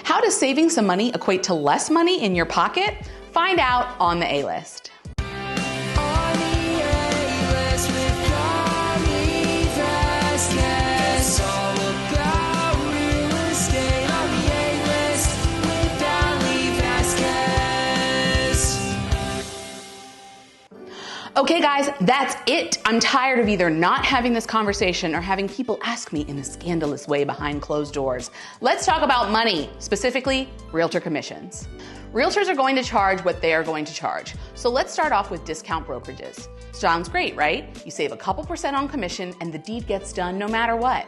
How does saving some money equate to less money in your pocket? Find out on the A-List. Okay guys, that's it. I'm tired of either not having this conversation or having people ask me in a scandalous way behind closed doors. Let's talk about money, specifically realtor commissions. Realtors are going to charge what they are going to charge. So let's start off with discount brokerages. Sounds great, right? You save a couple % on commission and the deed gets done no matter what.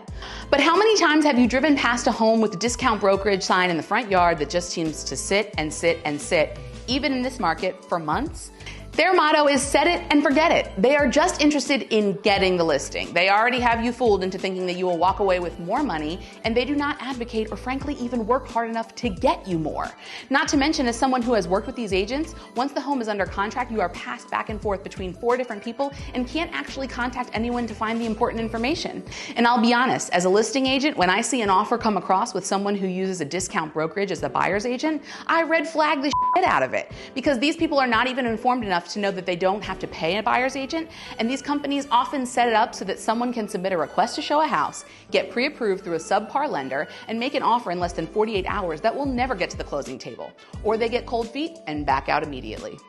But how many times have you driven past a home with a discount brokerage sign in the front yard that just seems to sit and sit and sit, even in this market, for months? Their motto is set it and forget it. They are just interested in getting the listing. They already have you fooled into thinking that you will walk away with more money, and they do not advocate or frankly even work hard enough to get you more. Not to mention, as someone who has worked with these agents, once the home is under contract, you are passed back and forth between 4 different people and can't actually contact anyone to find the important information. And I'll be honest, as a listing agent, when I see an offer come across with someone who uses a discount brokerage as the buyer's agent, I red flag the shit out of it, because these people are not even informed enough to know that they don't have to pay a buyer's agent, and these companies often set it up so that someone can submit a request to show a house, get pre-approved through a subpar lender, and make an offer in less than 48 hours that will never get to the closing table. Or they get cold feet and back out immediately.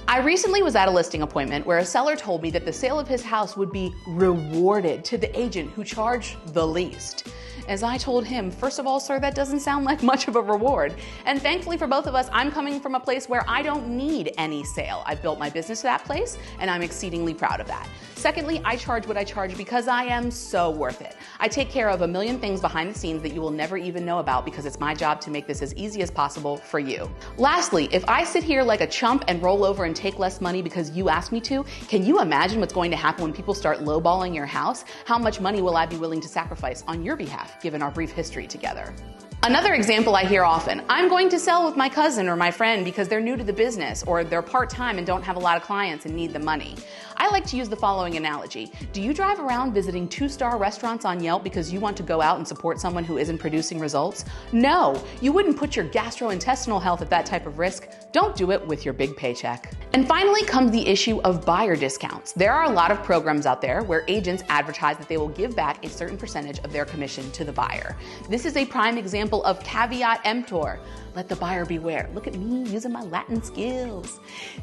I recently was at a listing appointment where a seller told me that the sale of his house would be rewarded to the agent who charged the least. As I told him, first of all, sir, that doesn't sound like much of a reward. And thankfully for both of us, I'm coming from a place where I don't need any sale. I've built my business to that place, and I'm exceedingly proud of that. Secondly, I charge what I charge because I am so worth it. I take care of a million things behind the scenes that you will never even know about because it's my job to make this as easy as possible for you. Lastly, if I sit here like a chump and roll over and take less money because you asked me to, can you imagine what's going to happen when people start lowballing your house? How much money will I be willing to sacrifice on your behalf, given our brief history together? Another example I hear often, I'm going to sell with my cousin or my friend because they're new to the business or they're part-time and don't have a lot of clients and need the money. I like to use the following analogy. Do you drive around visiting 2-star restaurants on Yelp because you want to go out and support someone who isn't producing results? No, you wouldn't put your gastrointestinal health at that type of risk. Don't do it with your big paycheck. And finally comes the issue of buyer discounts. There are a lot of programs out there where agents advertise that they will give back a certain percentage of their commission to the buyer. This is a prime example of caveat emptor. Let the buyer beware. Look at me using my Latin skills.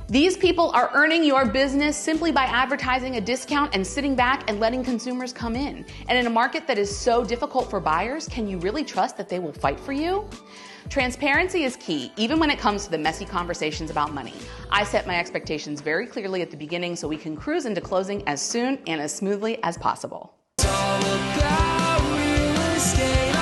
These people are earning your business simply by advertising a discount and sitting back and letting consumers come in. And in a market that is so difficult for buyers, can you really trust that they will fight for you? Transparency is key, even when it comes to the messy conversations about money. I set my expectations very clearly at the beginning so we can cruise into closing as soon and as smoothly as possible. It's all about real estate.